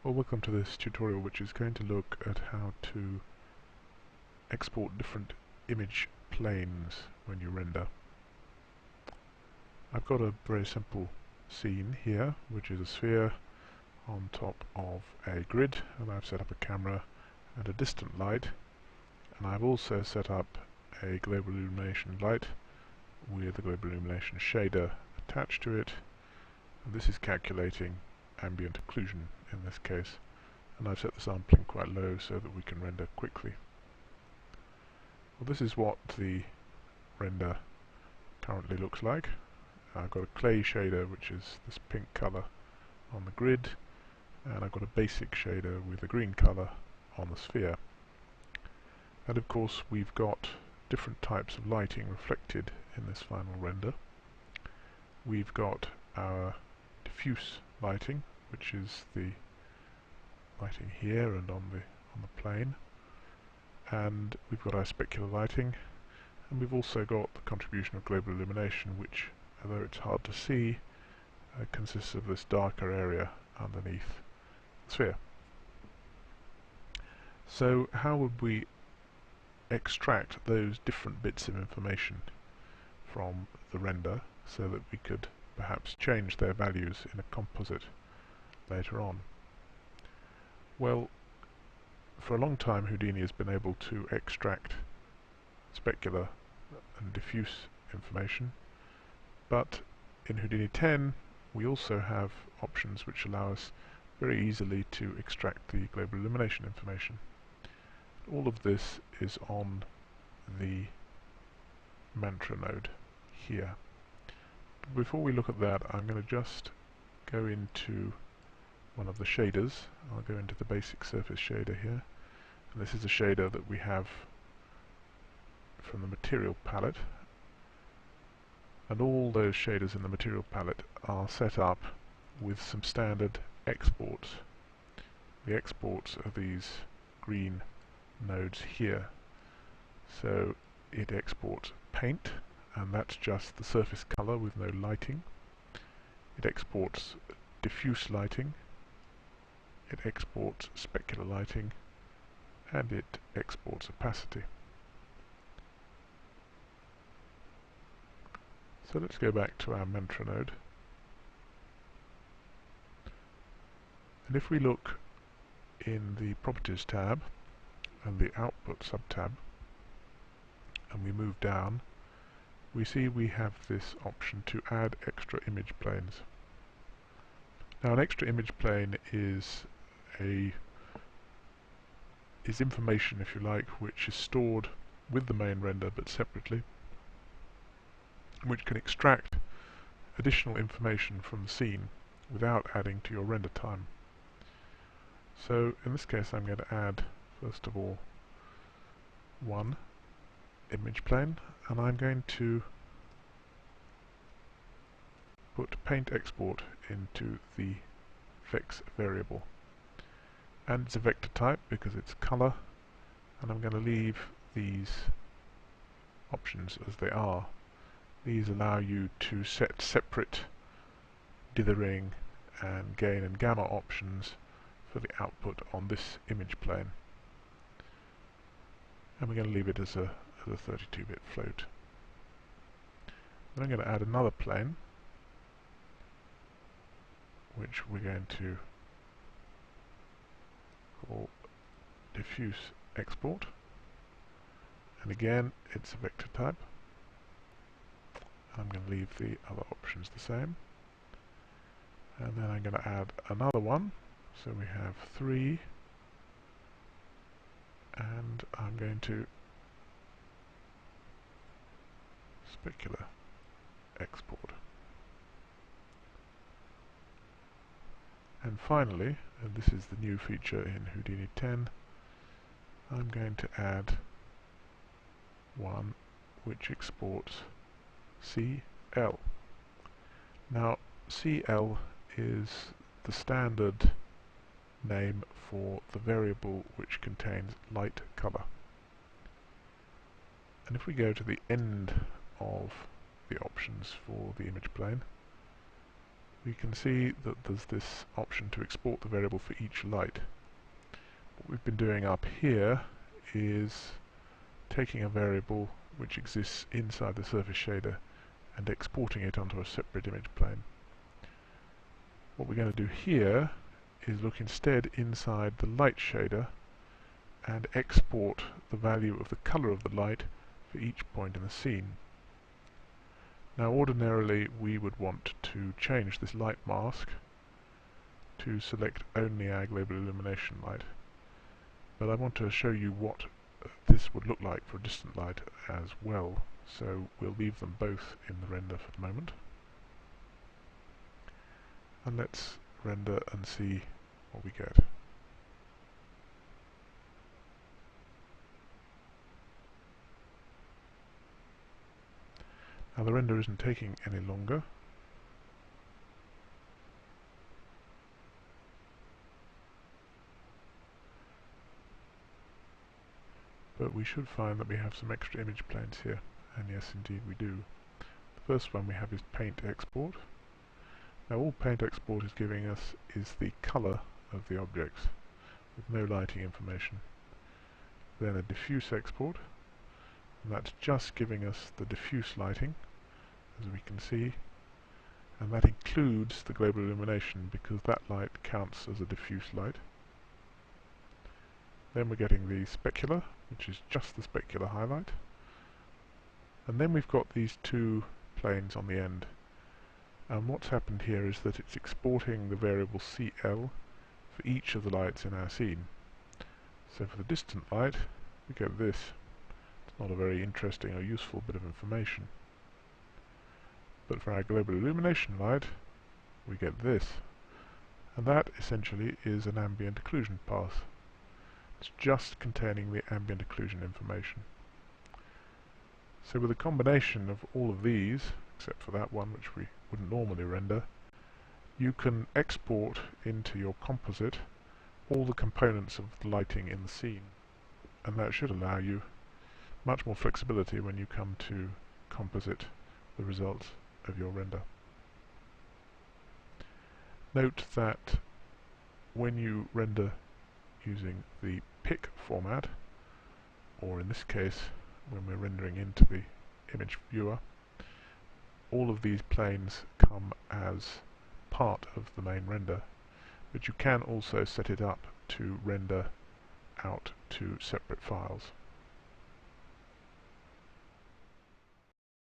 Well, welcome to this tutorial, which is going to look at how to export different image planes when you render. I've got a very simple scene here, which is a sphere on top of a grid, and I've set up a camera and a distant light, and I've also set up a global illumination light with a global illumination shader attached to it, and this is calculating ambient occlusion in this case, and I've set the sampling quite low so that we can render quickly. Well, this is what the render currently looks like. I've got a clay shader, which is this pink colour on the grid, and I've got a basic shader with a green colour on the sphere. And of course we've got different types of lighting reflected in this final render. We've got our diffuse lighting, which is the lighting here and on the plane, and we've got our specular lighting, and we've also got the contribution of global illumination, which, although it's hard to see, consists of this darker area underneath the sphere. So how would we extract those different bits of information from the render so that we could perhaps change their values in a composite later on? Well, for a long time Houdini has been able to extract specular and diffuse information, but in Houdini 10 we also have options which allow us very easily to extract the global illumination information. All of this is on the mantra node here. Before we look at that, I'm going to just go into one of the shaders. I'll go into the basic surface shader here, and this is a shader that we have from the material palette, and all those shaders in the material palette are set up with some standard exports. The exports are these green nodes here. So it exports paint, and that's just the surface color with no lighting. It exports diffuse lighting, it exports specular lighting, and it exports opacity. So let's go back to our mantra node, and if we look in the properties tab and the output subtab, and we move down, we see we have this option to add extra image planes. Now, an extra image plane is information, if you like, which is stored with the main render but separately, which can extract additional information from the scene without adding to your render time. So in this case I'm going to add, first of all, one image plane, and I'm going to put paint export into the vex variable, and it's a vector type because it's color, and I'm going to leave these options as they are. These allow you to set separate dithering and gain and gamma options for the output on this image plane, and we're going to leave it as a 32-bit float. Then I'm going to add another plane, which we're going to call diffuse export, and again it's a vector type. I'm going to leave the other options the same, and then I'm going to add another one, so we have 3, and I'm going to specular export. And finally, and this is the new feature in Houdini 10, I'm going to add one which exports CL. Now, CL is the standard name for the variable which contains light color. And if we go to the end of the options for the image plane, we can see that there's this option to export the variable for each light. What we've been doing up here is taking a variable which exists inside the surface shader and exporting it onto a separate image plane. What we're going to do here is look instead inside the light shader and export the value of the color of the light for each point in the scene. Now ordinarily we would want to change this light mask to select only our global illumination light, but I want to show you what this would look like for a distant light as well, so we'll leave them both in the render for the moment. And let's render and see what we get. Now the render isn't taking any longer, but we should find that we have some extra image planes here, and yes indeed we do. The first one we have is paint export. Now all paint export is giving us is the color of the objects with no lighting information. Then a diffuse export, and that's just giving us the diffuse lighting, as we can see, and that includes the global illumination because that light counts as a diffuse light. Then we're getting the specular, which is just the specular highlight, and then we've got these two planes on the end. And what's happened here is that it's exporting the variable CL for each of the lights in our scene. So for the distant light we get this. It's not a very interesting or useful bit of information. But for our global illumination light we get this, and that essentially is an ambient occlusion path. It's just containing the ambient occlusion information. So with a combination of all of these, except for that one which we wouldn't normally render, you can export into your composite all the components of the lighting in the scene, and that should allow you much more flexibility when you come to composite the results of your render. Note that when you render using the pick format, or in this case when we're rendering into the image viewer, all of these planes come as part of the main render, but you can also set it up to render out to separate files.